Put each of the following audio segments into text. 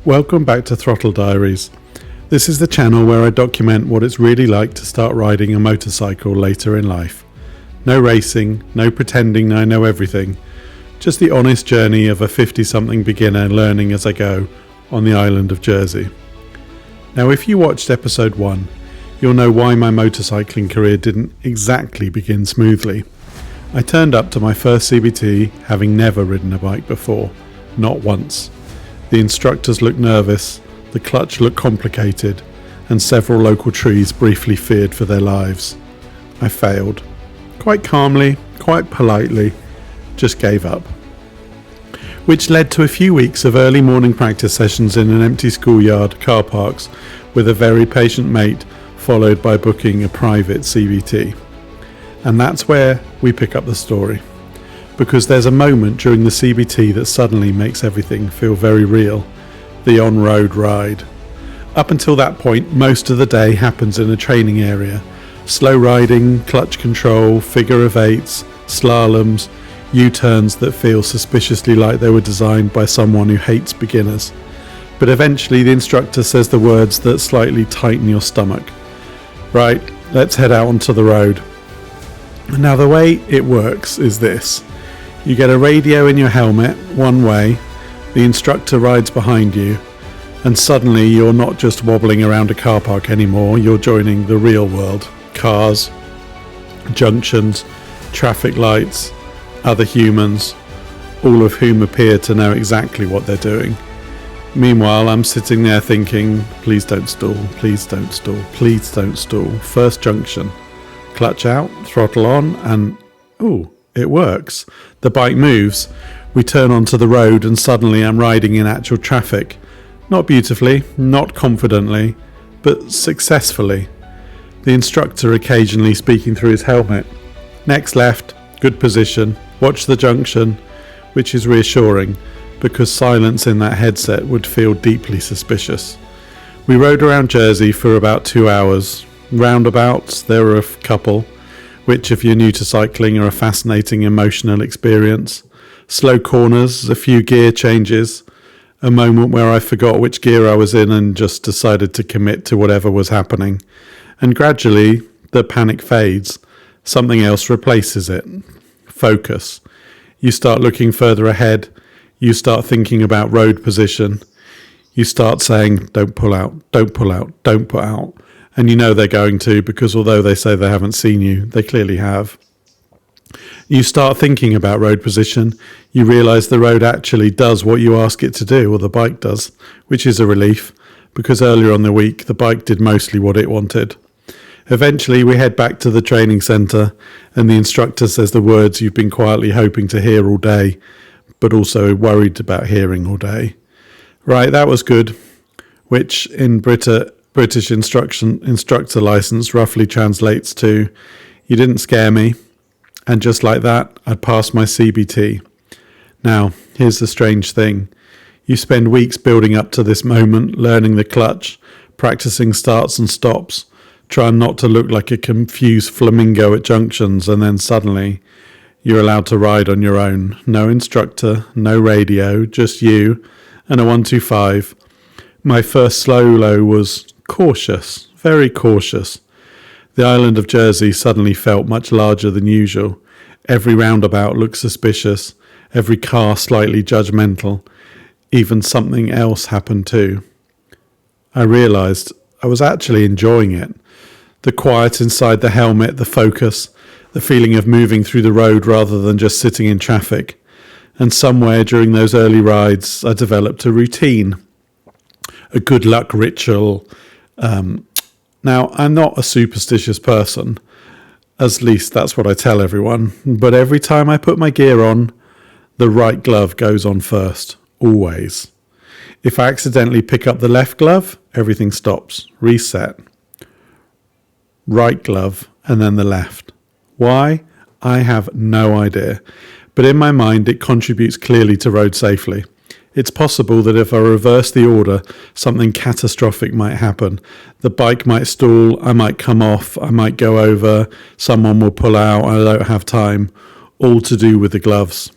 Welcome back to Throttle Diaries. This is the channel where I document what it's really like to start riding a motorcycle later in life. No racing, no pretending I know everything, just the honest journey of a 50-something beginner learning as I go on the island of Jersey. Now, if you watched episode 1, you'll know why my motorcycling career didn't exactly begin smoothly. I turned up to my first CBT having never ridden a bike before, not once. The instructors looked nervous, the clutch looked complicated, and several local trees briefly feared for their lives. I failed. Quite calmly, quite politely, just gave up. Which led to a few weeks of early morning practice sessions in an empty schoolyard, car parks, with a very patient mate, followed by booking a private CBT. And that's where we pick up the story. Because there's a moment during the CBT that suddenly makes everything feel very real. The on-road ride. Up until that point, most of the day happens in a training area. Slow riding, clutch control, figure of eights, slaloms, U-turns that feel suspiciously like they were designed by someone who hates beginners. But eventually the instructor says the words that slightly tighten your stomach. Right, let's head out onto the road. Now the way it works is this. You get a radio in your helmet, one way, the instructor rides behind you, and suddenly you're not just wobbling around a car park anymore, you're joining the real world. Cars, junctions, traffic lights, other humans, all of whom appear to know exactly what they're doing. Meanwhile, I'm sitting there thinking, please don't stall, please don't stall, please don't stall. First junction, clutch out, throttle on, and ooh, it works. The bike moves. We turn onto the road and suddenly I'm riding in actual traffic. Not beautifully, not confidently, but successfully. The instructor occasionally speaking through his helmet. Next left, good position, watch the junction, which is reassuring because silence in that headset would feel deeply suspicious. We rode around Jersey for about 2 hours. Roundabouts, there were a couple, which if you're new to cycling are a fascinating emotional experience. Slow corners, a few gear changes, a moment where I forgot which gear I was in and just decided to commit to whatever was happening. And gradually, the panic fades. Something else replaces it. Focus. You start looking further ahead. You start thinking about road position. You start saying, don't pull out, don't pull out, don't pull out. And you know they're going to, because although they say they haven't seen you, they clearly have. You start thinking about road position. You realise the road actually does what you ask it to do, or the bike does, which is a relief, because earlier on the week the bike did mostly what it wanted. Eventually we head back to the training centre and the instructor says the words you've been quietly hoping to hear all day, but also worried about hearing all day. Right, that was good, which in British instructor license roughly translates to, you didn't scare me, and just like that, I'd passed my CBT. Now, here's the strange thing. You spend weeks building up to this moment, learning the clutch, practicing starts and stops, trying not to look like a confused flamingo at junctions, and then suddenly you're allowed to ride on your own. No instructor, no radio, just you and a 125. My first solo was cautious, very cautious. The island of Jersey suddenly felt much larger than usual. Every roundabout looked suspicious, every car slightly judgmental. Even something else happened too. I realised I was actually enjoying it. The quiet inside the helmet, the focus, the feeling of moving through the road rather than just sitting in traffic. And somewhere during those early rides, I developed a routine, a good luck ritual. Now, I'm not a superstitious person, at least that's what I tell everyone, but every time I put my gear on, the right glove goes on first, always. If I accidentally pick up the left glove, everything stops, reset. Right glove, and then the left. Why? I have no idea, but in my mind it contributes clearly to road safely. It's possible that if I reverse the order, something catastrophic might happen. The bike might stall, I might come off, I might go over, someone will pull out, I don't have time, all to do with the gloves.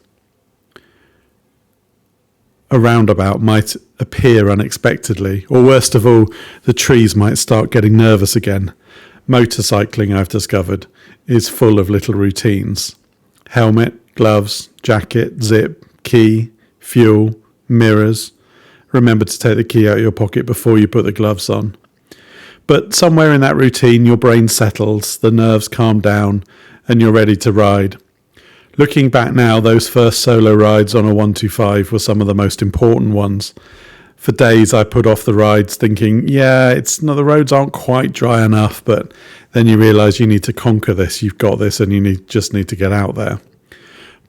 A roundabout might appear unexpectedly, or worst of all, the trees might start getting nervous again. Motorcycling, I've discovered, is full of little routines. Helmet, gloves, jacket, zip, key, fuel, mirrors. Remember to take the key out of your pocket before you put the gloves on. But somewhere in that routine, your brain settles, the nerves calm down, and you're ready to ride. Looking back now, those first solo rides on a 125 were some of the most important ones. For days I put off the rides thinking, the roads aren't quite dry enough, but then you realise you need to conquer this, you've got this, and you just need to get out there.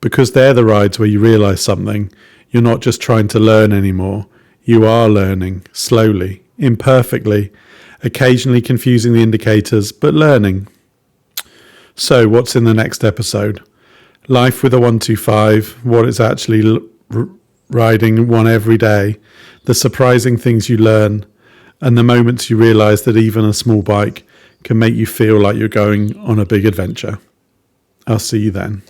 Because they're the rides where you realise something, you're not just trying to learn anymore, you are learning, slowly, imperfectly, occasionally confusing the indicators, but learning. So what's in the next episode? Life with a 125, what it's actually riding one every day, the surprising things you learn, and the moments you realise that even a small bike can make you feel like you're going on a big adventure. I'll see you then.